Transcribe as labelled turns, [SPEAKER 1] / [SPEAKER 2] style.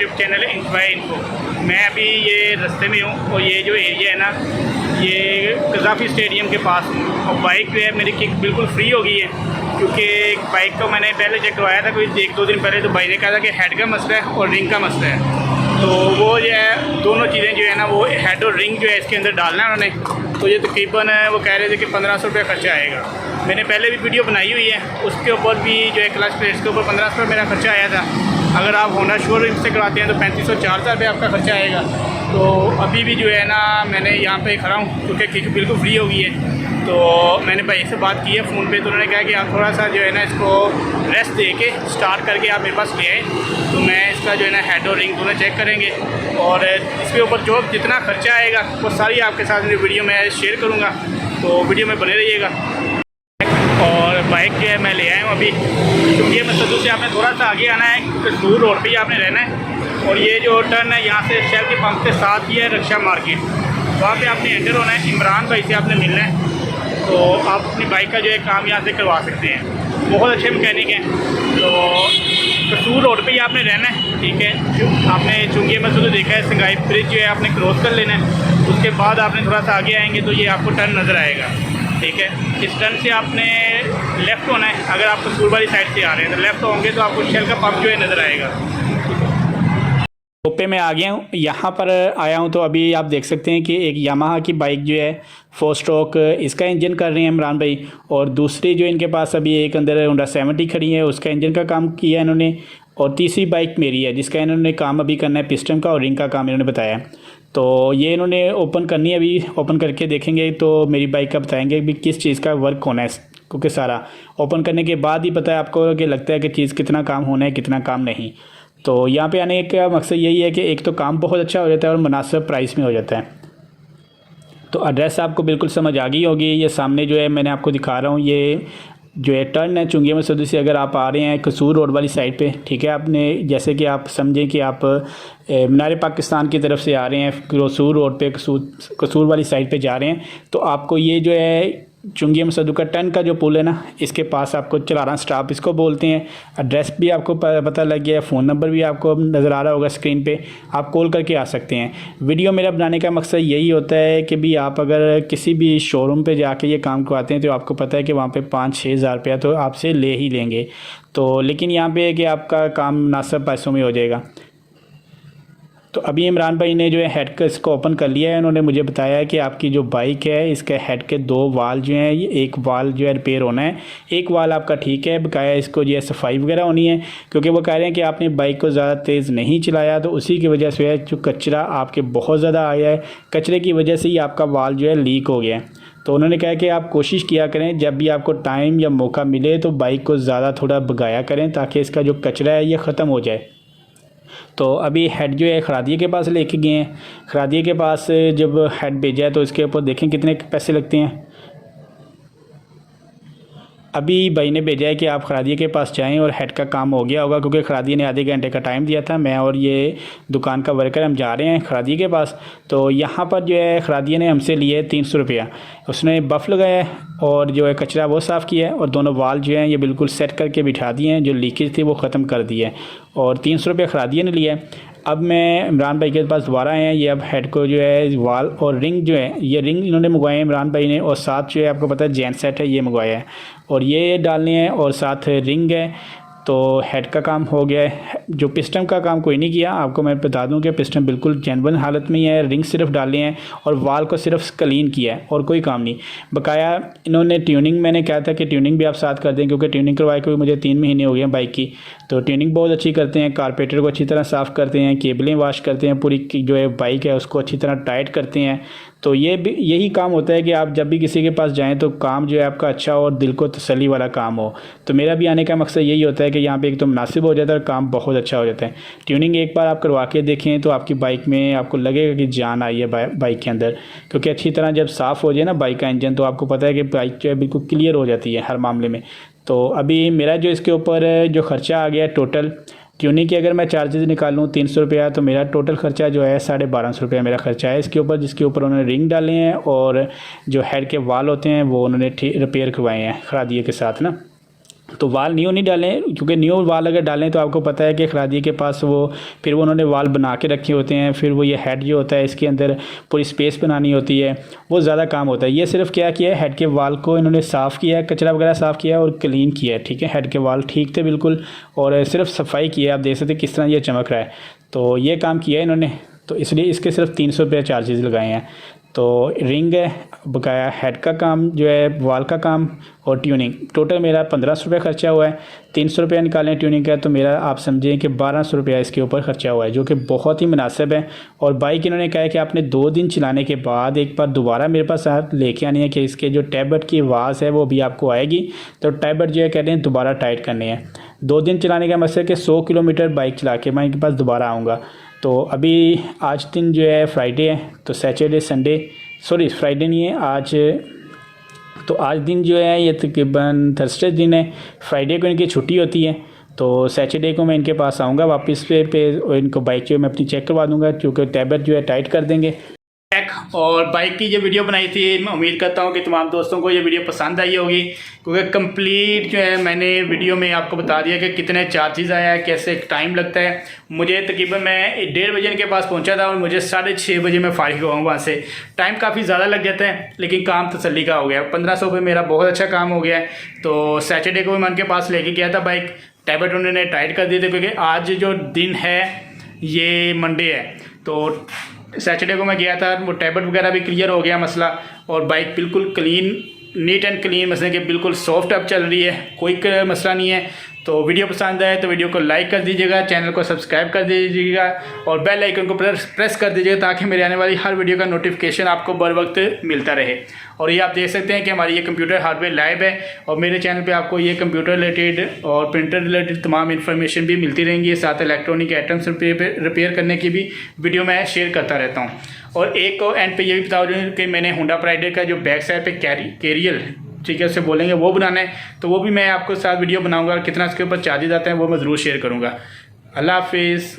[SPEAKER 1] YouTube channel है inspire info. मैं अभी ये रास्ते में हूँ और ये जो एरिया है ना, ये कज़ाफ़ी स्टेडियम के पास हूँ। और बाइक जो है मेरी किक बिल्कुल फ्री हो गई है, क्योंकि बाइक को मैंने पहले चेक करवाया था कोई 1-2 दिन पहले। तो भाई ने कहा था कि हेड का मसला है और रिंग का मसला है। तो वो जो है दोनों चीज़ें जो है ना, वो हेड और रिंग जो है इसके अंदर डालना है उन्होंने। तो ये तकरीबन वो कह रहे थे कि 1500 रुपये खर्चा आएगा। मैंने पहले भी वीडियो बनाई हुई है, उसके ऊपर भी जो है क्लच प्लेट्स के ऊपर 1500 मेरा खर्चा आया था। अगर आप होंडा शोरूम से करवाते हैं तो 3500-4000 रुपये आपका खर्चा आएगा। तो अभी भी जो है ना, मैंने यहाँ पे खड़ा हूँ क्योंकि किक बिल्कुल फ्री हो गई है। तो मैंने भाई से बात की है फ़ोन पे, तो उन्होंने कहा कि आप थोड़ा सा जो है ना इसको रेस्ट दे के स्टार्ट करके आप मेरे पास ले आए, तो मैं इसका जो है ना हेड और रिंग दोनों चेक करेंगे और इसके ऊपर जो जितना खर्चा आएगा वो सारी आपके साथ मेरी वीडियो में शेयर करूँगा। तो वीडियो में बने रहिएगा। और बाइक जो है मैं ले आया हूँ अभी, क्योंकि मसदू से आपने थोड़ा सा आगे आना है, कसूर रोड पर ही आपने रहना है। और ये जो टर्न है यहाँ से शेल के पंप के साथ ही है रक्षा मार्केट, वहाँ पे आपने एंटर होना है। इमरान भाई से आपने मिलना है, तो आप अपनी बाइक का जो है काम यहाँ से करवा सकते हैं। बहुत अच्छे मैकेनिक हैं। तो कसूर रोड पे ही आपने रहना है, ठीक है। आपने चुंगी मस्जिद देखा है, संगाई ब्रिज जो है आपने क्रॉस कर लेना है। उसके बाद आपने थोड़ा सा आगे आएंगे तो ये आपको टर्न नज़र आएगा, ठीक है। इस टर्न से आपने लेफ़्ट होना है। अगर आप कसूर वाली साइड से आ रहे हैं तो लेफ़्ट होंगे तो आपको शेल का पंप जो है नज़र आएगा। पे मैं आ गया हूँ, यहाँ पर आया हूँ। तो अभी आप देख सकते हैं कि एक यामाहा की बाइक जो है 4 स्ट्रोक, इसका इंजन कर रहे हैं इमरान भाई। और दूसरी जो इनके पास अभी एक अंदर होंडा 70 खड़ी है, उसका इंजन का काम किया है इन्होंने। और तीसरी बाइक मेरी है जिसका इन्होंने काम अभी करना है, पिस्टन का और रिंग का काम इन्होंने बताया। तो ये इन्होंने ओपन करनी है, अभी ओपन करके देखेंगे तो मेरी बाइक का बताएंगे भी किस चीज़ का वर्क होना है, क्योंकि सारा ओपन करने के बाद ही पता है आपको कि लगता है कि चीज़ कितना काम होना है कितना काम नहीं। तो यहाँ पे आने का मकसद यही है कि एक तो काम बहुत अच्छा हो जाता है और मुनासिब प्राइस में हो जाता है। तो एड्रेस आपको बिल्कुल समझ आ गई होगी। ये सामने जो है मैंने आपको दिखा रहा हूँ, ये जो है टर्न है चुंगी मस्जिद से अगर आप आ रहे हैं कसूर रोड वाली साइड पे, ठीक है। आपने जैसे कि आप समझें कि आप मीनार पाकिस्तान की तरफ से आ रहे हैं, कसूर रोड पे कसूर वाली साइड पे जा रहे हैं, तो आपको ये जो है चुंगी मस्जिद का टर्न का जो पुल है ना, इसके पास आपको चलारां स्टॉप इसको बोलते हैं। एड्रेस भी आपको पता लग गया है, फ़ोन नंबर भी आपको नज़र आ रहा होगा स्क्रीन पे, आप कॉल करके आ सकते हैं। वीडियो मेरा बनाने का मकसद यही होता है कि भी आप अगर किसी भी शोरूम पे जाके ये काम करवाते हैं तो आपको पता है कि वहाँ पे 5-6 हज़ार रुपया तो आपसे ले ही लेंगे। तो लेकिन यहाँ पे है कि आपका काम मुनासिब पैसों में हो जाएगा। तो अभी इमरान भाई ने जो है हेड का इसको ओपन कर लिया है। उन्होंने मुझे बताया है कि आपकी जो बाइक है इसके हेड के 2 वाल जो हैं, ये एक वाल जो है रिपेयर होना है, एक वाल आपका ठीक है, बकाया इसको जो है सफाई वगैरह होनी है। क्योंकि वो कह रहे हैं कि आपने बाइक को ज़्यादा तेज़ नहीं चलाया, तो उसी की वजह से जो कचरा आपके बहुत ज़्यादा आया है, कचरे की वजह से ही आपका वाल जो है लीक हो गया है। तो उन्होंने कहा कि आप कोशिश किया करें जब भी आपको टाइम या मौका मिले तो बाइक को ज़्यादा थोड़ा भगाया करें, ताकि इसका जो कचरा है ये ख़त्म हो जाए। तो अभी हेड जो है खरादिए के पास लेके गए हैं। खरादिए के पास जब हेड भेजा है तो इसके ऊपर देखें कितने पैसे लगते हैं। अभी भाई ने भेजा है कि आप खरादिए के पास जाएं और हेड का काम हो गया होगा, क्योंकि खरादिए ने आधे घंटे का टाइम दिया था। मैं और ये दुकान का वर्कर हम जा रहे हैं खरादिए के पास। तो यहाँ पर जो है खरादिए ने हमसे लिए 300 रुपया। उसने बफ़ लगाया है और जो है कचरा वो साफ़ किया है, और दोनों वाल जो हैं ये बिल्कुल सेट करके बिठा दिए हैं, जो लीकेज थी वो ख़त्म कर दी है। और 300 रुपया खरादिए ने लिया है। अब मैं इमरान भाई के पास दोबारा आए हैं। ये अब हेड को जो है वाल और रिंग जो है, ये रिंग इन्होंने मंगवाए हैं इमरान भाई ने, और साथ जो है आपको पता है जैन सेट है ये मंगवाया है, और ये डालने हैं और साथ रिंग है। तो हेड का काम हो गया है। जो पिस्टन का काम कोई नहीं किया, आपको मैं बता दूं कि पिस्टन बिल्कुल जेन्युइन हालत में ही है, रिंग सिर्फ डाले हैं और वाल को सिर्फ क्लीन किया है और कोई काम नहीं। बकाया इन्होंने ट्यूनिंग, मैंने कहा था कि ट्यूनिंग भी आप साथ कर दें, क्योंकि ट्यूनिंग करवाए को मुझे 3 महीने हो गए हैं बाइक की। तो ट्यूनिंग बहुत अच्छी करते हैं, कारपेटर को अच्छी तरह साफ़ करते हैं, केबलें वाश करते हैं, पूरी जो है बाइक है उसको अच्छी तरह टाइट करते हैं। तो ये भी यही काम होता है कि आप जब भी किसी के पास जाएं तो काम जो है आपका अच्छा और दिल को तसल्ली वाला काम हो। तो मेरा भी आने का मकसद यही होता है कि यहाँ पे एक तो मुनासिब हो जाता है और काम बहुत अच्छा हो जाता है। ट्यूनिंग एक बार आप करवा के देखें तो आपकी बाइक में आपको लगेगा कि जान आई है बाइक के अंदर, क्योंकि अच्छी तरह जब साफ़ हो जाए ना बाइक का इंजन, तो आपको पता है कि बाइक जो है बिल्कुल क्लियर हो जाती है हर मामले में। तो अभी मेरा जो इसके ऊपर जो ख़र्चा आ गया टोटल ट्यूनिंग की, अगर मैं चार्जेस निकालूँ 300 रुपया, तो मेरा टोटल ख़र्चा जो है 1250 रुपया मेरा ख़र्चा है इसके ऊपर, जिसके ऊपर उन्होंने रिंग डाले हैं और जो हेड के वाल होते हैं वो उन्होंने रिपेयर करवाए हैं खरादिए के साथ ना। तो वाल न्यू नहीं डालें, क्योंकि न्यू वाल अगर डालें तो आपको पता है कि खरादी के पास वो फिर वो उन्होंने वाल बना के रखे होते हैं, फिर वो ये हेड जो होता है इसके अंदर पूरी स्पेस बनानी होती है, वो ज़्यादा काम होता है। ये सिर्फ क्या किया है, हेड के वाल को इन्होंने साफ़ किया है, कचरा वगैरह साफ़ किया है और क्लीन किया है, ठीक है। हेड के वाल ठीक थे बिल्कुल, और सिर्फ सफाई की है। आप देख सकते हैं किस तरह ये चमक रहा है। तो ये काम किया है इन्होंने, तो इसलिए इसके सिर्फ 300 रुपये चार्जेज़ लगाए हैं। तो रिंग है, बकाया हेड का काम जो है, वाल का काम और ट्यूनिंग, टोटल मेरा 1500 रुपये खर्चा हुआ है। 300 रुपया निकालें ट्यूनिंग का, तो मेरा आप समझें कि 1200 रुपया इसके ऊपर खर्चा हुआ है, जो कि बहुत ही मुनासिब है। और बाइक इन्होंने कहा है कि आपने 2 दिन चलाने के बाद एक बार दोबारा मेरे पास लेके आनी है, कि इसके जो टैबलेट की आवाज़ है वो भी आपको आएगी। तो टैबलेट जो है कह रहे हैं दोबारा टाइट करने हैं। 2 दिन चलाने का मतलब कि 100 किलोमीटर बाइक चला के मैं इनके पास दोबारा आऊँगा। तो अभी आज दिन जो है फ्राइडे है, तो सैटरडे संडे, सॉरी फ्राइडे नहीं है आज, तो आज दिन जो है ये तकरीबन थर्सडे दिन है। फ्राइडे को इनकी छुट्टी होती है, तो सैटरडे को मैं इनके पास आऊँगा वापस पे और इनको बाइक जो है मैं अपनी चेक करवा दूँगा, क्योंकि टैबलेट जो है टाइट कर देंगे। और बाइक की जो वीडियो बनाई थी, मैं उम्मीद करता हूँ कि तमाम दोस्तों को ये वीडियो पसंद आई होगी, क्योंकि कंप्लीट जो है मैंने वीडियो में आपको बता दिया कि कितने चार्जेस आया है, कैसे टाइम लगता है। मुझे तकरीबन मैं 1:30 बजे इनके पास पहुँचा था और मुझे 6:30 बजे मैं फारिग हुआ हूँ वहाँ से। टाइम काफ़ी ज़्यादा लग जाता है, लेकिन काम तसल्ली का हो गया। 1500 रुपये मेरा बहुत अच्छा काम हो गया है। तो सैटरडे को मैं उनके पास लेके गया था बाइक, टैबलेट उन्होंने टाइट कर दिए थे, क्योंकि आज जो दिन है ये मंडे है। तो सैटरडे को मैं गया था, वो टैबलेट वगैरह भी क्लियर हो गया मसला, और बाइक बिल्कुल क्लीन, नीट एंड क्लीन, मसले कि बिल्कुल सॉफ्ट अब चल रही है, कोई मसला नहीं है। तो वीडियो पसंद आए तो वीडियो को लाइक कर दीजिएगा, चैनल को सब्सक्राइब कर दीजिएगा और बेल आइकन को प्रेस कर दीजिएगा, ताकि मेरे आने वाली हर वीडियो का नोटिफिकेशन आपको बर वक्त मिलता रहे। और ये आप देख सकते हैं कि हमारी ये कंप्यूटर हार्डवेयर लाइव है, और मेरे चैनल पे आपको ये कंप्यूटर रिलेटेड और प्रिंटर रिलेटेड तमाम इन्फॉर्मेशन भी मिलती रहेंगी। साथ इलेक्ट्रॉनिक आइटम्स रिपेयर करने की भी वीडियो मैं शेयर करता रहता हूँ। और एक को एंड पे ये भी बता दूँ कि मैंने होंडा प्राइडर का जो बैक साइड पे कैरियल, ठीक है, उससे बोलेंगे वो बनाना है, तो वो भी मैं आपको साथ वीडियो बनाऊंगा, और कितना इसके ऊपर चार्जेस आते हैं वो मैं ज़रूर शेयर करूँगा। अल्लाह हाफिज़।